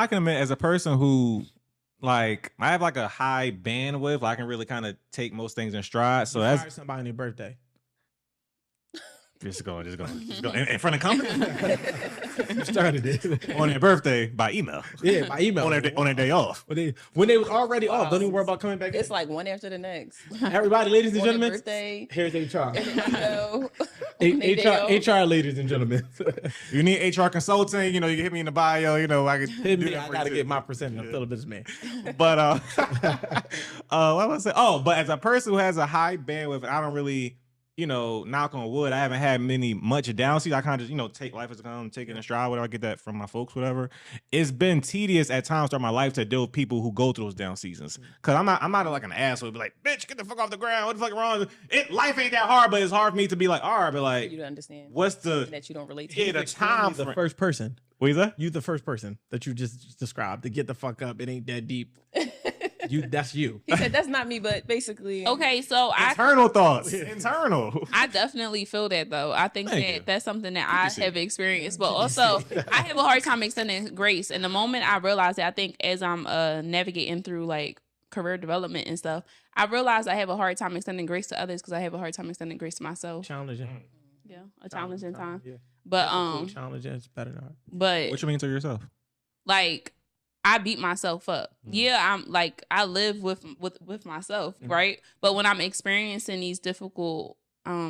I can admit, as a person who, like, I have like a high bandwidth, I can really kind of take most things in stride. So Fire that's somebody on their birthday. just go in front of company. You started it On their birthday by email. Yeah, by email on their day off. When they was already off. Don't even worry about coming back. It's like one after the next. Everybody, ladies and On their gentlemen, birthday. here's HR. HR, HR, ladies and gentlemen. You need HR consulting, you know, you can hit me in the bio, you know, I can Hit do me. that I for gotta you get too. my percentage. I'm still a businessman. But what was I say? Oh, but as a person who has a high bandwidth, I don't really, you know, knock on wood, I haven't had much down seasons. I kind of just, you know, take life as it comes, take it in stride, whatever. I get that from my folks, whatever. It's been tedious at times throughout my life to deal with people who go through those down seasons. Cause I'm not like an asshole. Be like, bitch, get the fuck off the ground. What the fuck wrong? Life ain't that hard, but it's hard for me to be like, all right, but like, you to understand what's the that you don't relate to. the time? The first person. What is that? You the first person that you just described to get the fuck up. It ain't that deep. That's you. He said that's not me, but basically, Okay, so Internal thoughts. Internal. I definitely feel that though. I think Thank you. that's something that I have experienced, but also I have a hard time extending grace. And the moment I realized that, I think as I'm navigating through like career development and stuff, I realized I have a hard time extending grace to others because I have a hard time extending grace to myself. Challenging. Yeah, a challenging time. Yeah. But Cool. Challenging. It's better than hard. but What you mean to yourself? like I beat myself up. Yeah, I'm like I live with myself, right? But when I'm experiencing these difficult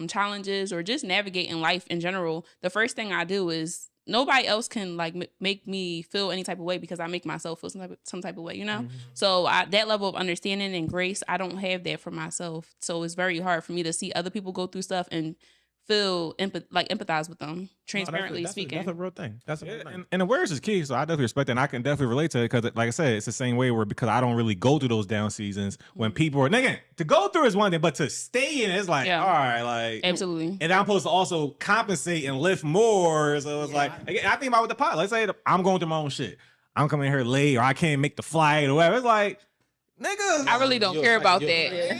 challenges or just navigating life in general, the first thing I do is nobody else can like make me feel any type of way because I make myself feel some type of way, you know? So that level of understanding and grace, I don't have that for myself. So it's very hard for me to see other people go through stuff and feel empathize with them, transparently speaking. That's a real thing. That's a real thing. And awareness is key, so I definitely respect that. And I can definitely relate to it because, like I said, it's the same way because I don't really go through those down seasons when people are, and again, to go through is one thing, but to stay in it is like, all right, like. Absolutely. And I'm supposed to also compensate and lift more. So it's like, again, I think about with the pot. Let's say I'm going through my own shit. I'm coming here late or I can't make the flight or whatever. It's like, nigga. I really don't care about that.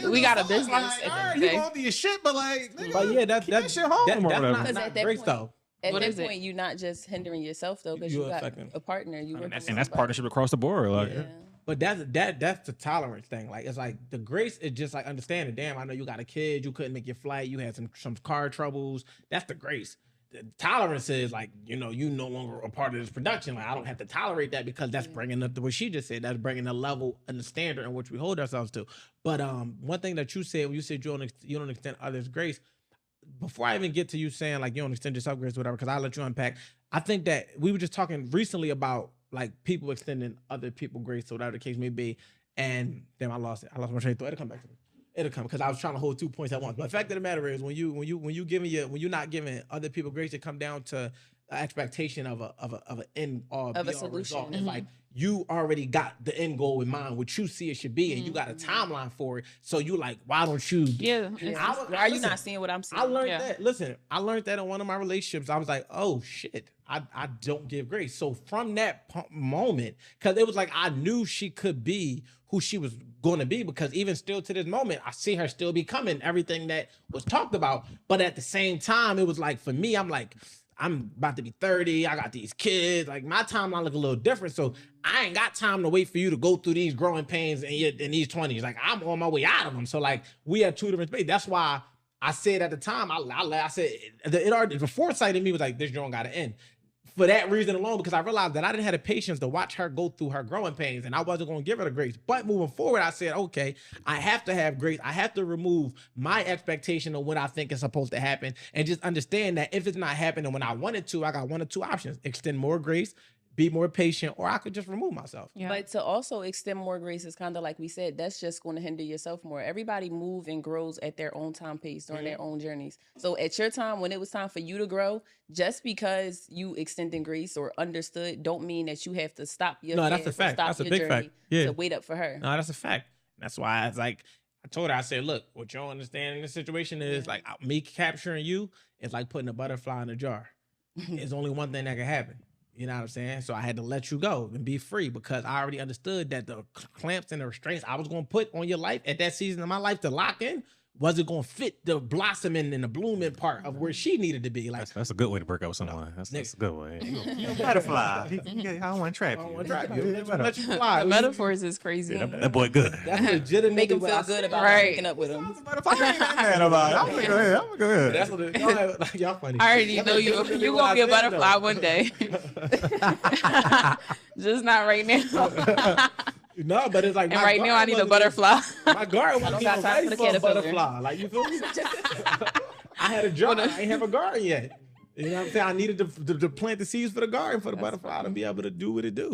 Yeah. We got a business Like, at the all end right, of the you day. going through your shit, but like, nigga, But yeah, keep that shit home or whatever. That's Because not at that grace point- though. At What that is it? point, you're not just hindering yourself though, because You're you got affecting- a partner. You working And with that's somebody. partnership across the board. Like, Yeah. But that's the tolerance thing. Like it's like the grace is just like understanding. Damn, I know you got a kid. You couldn't make your flight. You had some car troubles. That's the grace. The tolerance is like you no longer a part of this production. Like I don't have to tolerate that because that's bringing up what she just said. That's bringing the level and the standard in which we hold ourselves to. But one thing that you said when you said you don't extend others grace. Before I even get to you saying like you don't extend yourself grace, or whatever, because I'll let you unpack. I think that we were just talking recently about like people extending other people grace, or whatever the case may be. And damn, I lost it. I lost my train of thought. It'll come back to me. It'll come because I was trying to hold 2 points at once. But the fact of the matter is, when you're not giving other people grace, it come down to an expectation of an end Of a be-all solution. result. It's like you already got the end goal in mind, what you see it should be, and you got a timeline for it. So you like, why don't you? Yeah. Why are you not seeing what I'm seeing? I learned Yeah. that. Listen, I learned that in one of my relationships. I was like, oh shit, I don't give grace. So from that moment, because it was like I knew she could be who she was going to be, because even still to this moment, I see her still becoming everything that was talked about. But at the same time, it was like for me, I'm like, I'm about to be 30. I got these kids. Like my timeline look a little different. So I ain't got time to wait for you to go through these growing pains in these 20s. Like I'm on my way out of them. So like we have two different spaces. That's why I said at the time, I said the foresight in me was like, this joint got to end. For that reason alone, because I realized that I didn't have the patience to watch her go through her growing pains, and I wasn't going to give her the grace. But moving forward, I said, okay, I have to have grace. I have to remove my expectation of what I think is supposed to happen, and just understand that if it's not happening when I wanted to, I got one or two options: extend more grace, be more patient, or I could just remove myself. Yeah. But to also extend more grace is kind of like we said, that's just going to hinder yourself more. Everybody move and grows at their own time pace during their own journeys. So at your time, when it was time for you to grow, just because you extending grace or understood, don't mean that you have to stop your No, that's path a or fact. stop That's a your big journey fact. Yeah. to wait up for her. No, that's a fact. That's why it's like I told her, I said, look, what you don't understand in this situation is like me capturing you is like putting a butterfly in a jar. It's only one thing that can happen. You know what I'm saying? So I had to let you go and be free because I already understood that the clamps and the restraints I was going to put on your life at that season of my life to lock in wasn't gonna fit the blossoming and the blooming part of where she needed to be. Like That's a good way to break up with someone. That's a good way. you know, Butterfly. I don't want to trap I you. don't want to try you. Yeah, Let you fly. The metaphors is crazy. that boy good. That's legitimately Make him what feel I good about Right. breaking up with him. Butterfly. I ain't mad about it. I'm gonna go ahead. I'm gonna go ahead. That's what it, like, y'all funny. I already That's know you legitimately you what gonna be I a said, butterfly though. one day. Just not right now. No, but it's like And my right now I guard need a wasn't butterfly. even- My guard don't wasn't got even time ready for the for a caterpillar. butterfly. Like you feel me? I had a jar. I ain't have a garden yet. You know what I'm saying? I needed to plant the seeds for the garden for the butterfly to be able to do what it do.